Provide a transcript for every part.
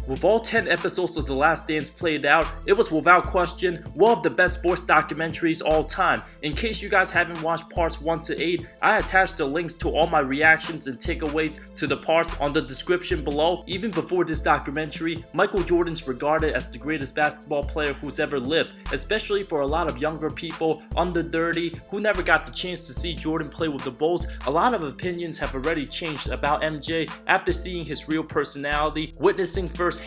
With all 10 episodes of The Last Dance played out, it was without question one of the best sports documentaries all time. In case you guys haven't watched parts 1 to 8, I attached the links to all my reactions and takeaways to the parts on the description below. Even before this documentary, Michael Jordan's regarded as the greatest basketball player who's ever lived, especially for a lot of younger people under 30 who never got the chance to see Jordan play with the Bulls. A lot of opinions have already changed about MJ after seeing his real personality, witnessing firsthand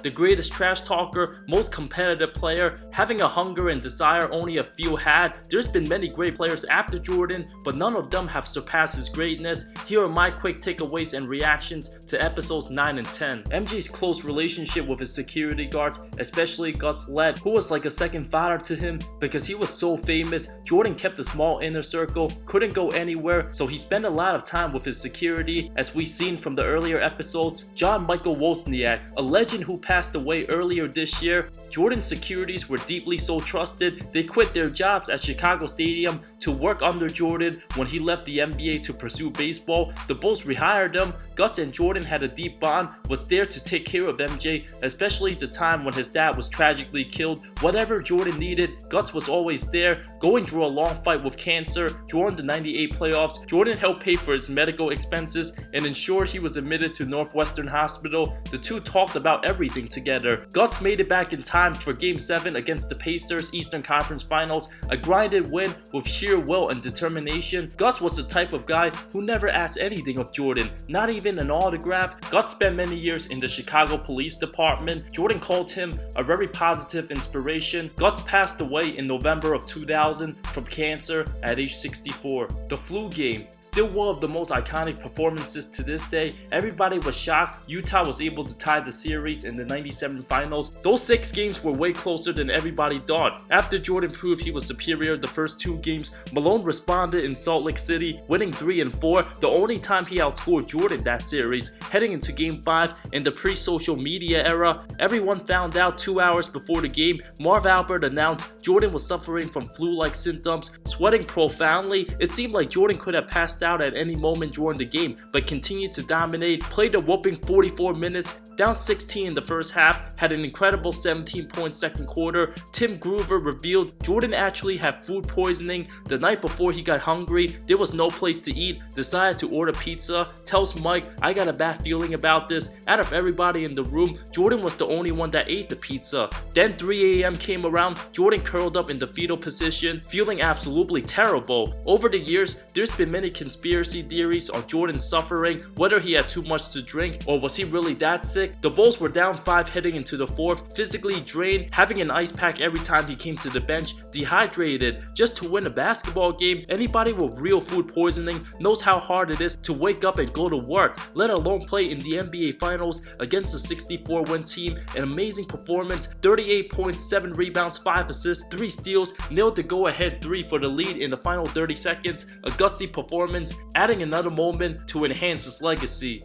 the greatest trash talker, most competitive player, having a hunger and desire only a few had. There's been many great players after Jordan, but none of them have surpassed his greatness. Here are my quick takeaways and reactions to episodes 9 and 10. MJ's close relationship with his security guards, especially Gus Ladson, who was like a second father to him because he was so famous. Jordan kept a small inner circle, couldn't go anywhere, so he spent a lot of time with his security, as we've seen from the earlier episodes. John Michael Wozniak, a legend who passed away earlier this year. Jordan's securities were deeply so trusted, they quit their jobs at Chicago Stadium to work under Jordan when he left the NBA to pursue baseball. The Bulls rehired them. Gus and Jordan had a deep bond, was there to take care of MJ, especially the time when his dad was tragically killed. Whatever Jordan needed, Gus was always there. Going through a long fight with cancer during the 98 playoffs, Jordan helped pay for his medical expenses and ensured he was admitted to Northwestern Hospital. The two talked about everything together. Gus made it back in time for Game 7 against the Pacers Eastern Conference Finals, a grinded win with sheer will and determination. Gus was the type of guy who never asked anything of Jordan, not even an autograph. Gus spent many years in the Chicago Police Department. Jordan called him a very positive inspiration. Gus passed away in November of 2000 from cancer at age 64. The flu game, still one of the most iconic performances to this day. Everybody was shocked Utah was able to tie the series in the 97 finals. Those 6 games were way closer than everybody thought. After Jordan proved he was superior the first 2 games, Malone responded in Salt Lake City, winning 3 and 4, the only time he outscored Jordan that series. Heading into Game 5 in the pre-social media era, everyone found out 2 hours before the game. Marv Albert announced Jordan was suffering from flu-like symptoms, sweating profoundly. It seemed like Jordan could have passed out at any moment during the game, but continued to dominate, played a whopping 44 minutes, down 16 in the first half, had an incredible 17-point second quarter. Tim Groover revealed Jordan actually had food poisoning the night before he got hungry. There was no place to eat, decided to order pizza, tells Mike, "I got a bad feeling about this." Out of everybody in the room, Jordan was the only one that ate the pizza. Then 3 a.m. came around, Jordan curled up in the fetal position, feeling absolutely terrible. Over the years, there's been many conspiracy theories on Jordan's suffering, whether he had too much to drink or was he really that sick. The Bulls were down 5 heading into the 4th, physically drained, having an ice pack every time he came to the bench, dehydrated. Just to win a basketball game, anybody with real food poisoning knows how hard it is to wake up and go to work, let alone play in the NBA Finals against a 64-win team. An amazing performance, 38 points, 7 rebounds, 5 assists, 3 steals, nailed the go-ahead 3 for the lead in the final 30 seconds. A gutsy performance, adding another moment to enhance his legacy.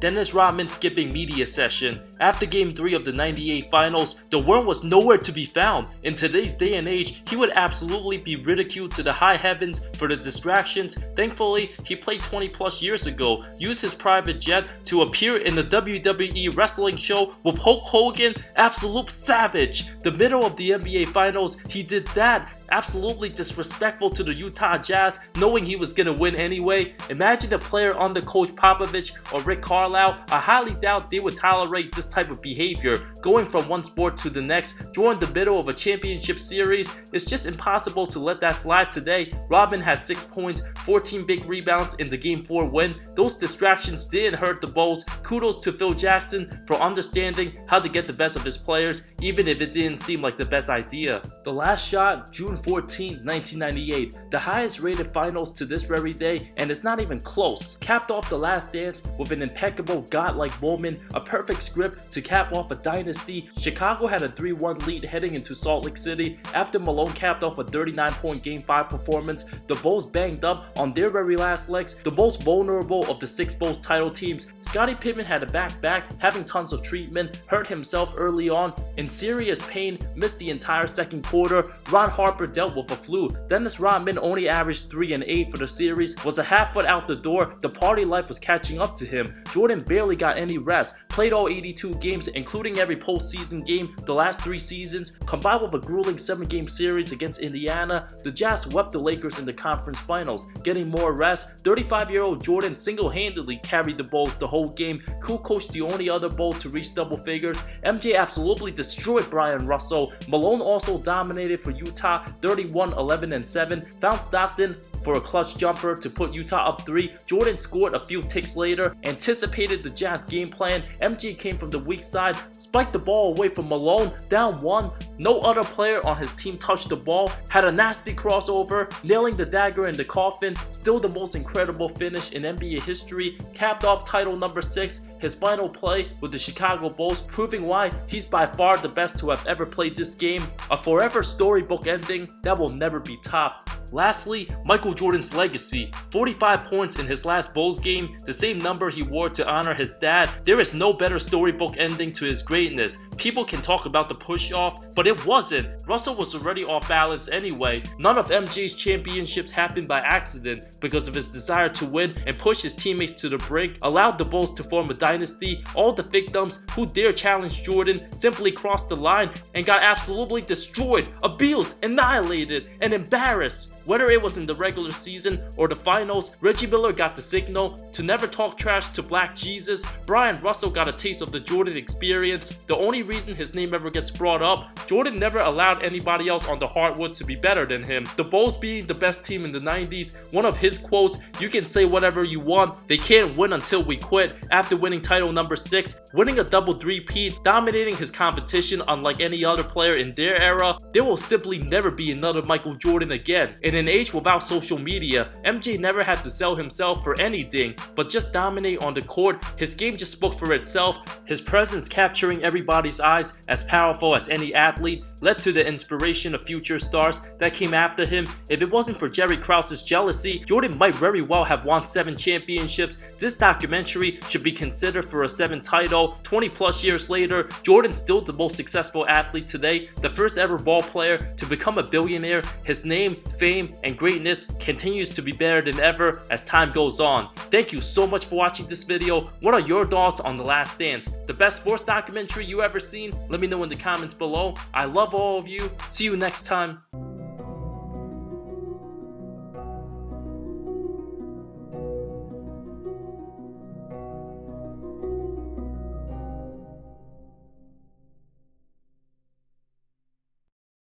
Dennis Rodman skipping media session. After Game 3 of the 98 finals, the worm was nowhere to be found. In today's day and age, he would absolutely be ridiculed to the high heavens for the distractions. Thankfully, he played 20 plus years ago, used his private jet to appear in the WWE wrestling show with Hulk Hogan. Absolute savage. The middle of the NBA finals, he did that. Absolutely disrespectful to the Utah Jazz, knowing he was gonna win anyway. Imagine a player under Coach Popovich or Rick Carlisle. I highly doubt they would tolerate this type of behavior. Going from one sport to the next during the middle of a championship series, it's just impossible to let that slide today. Rodman had 6 points, 14 big rebounds in the Game 4 win. Those distractions didn't hurt the Bulls. Kudos to Phil Jackson for understanding how to get the best of his players, even if it didn't seem like the best idea. The last shot, June 14, 1998, the highest rated finals to this very day, and it's not even close. Capped off The Last Dance with an impeccable godlike moment, a perfect script to cap off a dynasty. Chicago had a 3-1 lead heading into Salt Lake City after Malone capped off a 39-point Game 5 performance. The Bulls banged up on their very last legs, the most vulnerable of the 6 Bulls title teams. Scottie Pippen had a back-back, having tons of treatment, hurt himself early on, in serious pain, missed the entire second quarter. Ron Harper dealt with a flu. Dennis Rodman only averaged 3 and 8 for the series, was a half foot out the door. The party life was catching up to him. Jordan barely got any rest, played all 82 games, including every postseason game the last 3 seasons. Combined with a grueling 7-game series against Indiana, the Jazz swept the Lakers in the conference finals. Getting more rest, 35-year-old Jordan single-handedly carried the Bulls the whole game. Co-coached the only other Bull to reach double figures. MJ absolutely destroyed Brian Russell. Malone also dominated for Utah, 31, 11, and 7. Found Stockton for a clutch jumper to put Utah up 3. Jordan scored a few ticks later, anticipated the Jazz game plan. MJ came from the weak side, spiked the ball away from Malone, down 1. No other player on his team touched the ball, had a nasty crossover, nailing the dagger in the coffin. Still the most incredible finish in NBA history. Capped off title number 6, his final play with the Chicago Bulls, proving why he's by far the best to have ever played this game. A forever storybook ending that will never be topped. Lastly, Michael Jordan's legacy. 45 points in his last Bulls game, the same number he wore to honor his dad. There is no better storybook ending to his greatness. People can talk about the push-off, but it wasn't. Russell was already off balance anyway. None of MJ's championships happened by accident because of his desire to win and push his teammates to the brink, allowed the Bulls to form a dynasty. All the victims who dare challenge Jordan simply crossed the line and got absolutely destroyed, abused, annihilated, and embarrassed. Whether it was in the regular season or the finals, Reggie Miller got the signal to never talk trash to Black Jesus. Brian Russell got a taste of the Jordan experience. The only reason his name ever gets brought up, Jordan never allowed anybody else on the hardwood to be better than him. The Bulls being the best team in the 90s, one of his quotes, "You can say whatever you want, they can't win until we quit." After winning title number 6, winning a double three-peat, dominating his competition unlike any other player in their era, there will simply never be another Michael Jordan again. In an age without social media, MJ never had to sell himself for anything, but just dominate on the court. His game just spoke for itself. His presence capturing everybody's eyes, as powerful as any athlete, led to the inspiration of future stars that came after him. If it wasn't for Jerry Krause's jealousy, Jordan might very well have won 7 championships. This documentary should be considered for a 7th title. 20 plus years later, Jordan's still the most successful athlete today, the first ever ball player to become a billionaire. His name, fame, and greatness continues to be better than ever as time goes on. Thank you so much for watching this video. What are your thoughts on The Last Dance? The best sports documentary you ever seen? Let me know in the comments below. I love all of you. See you next time.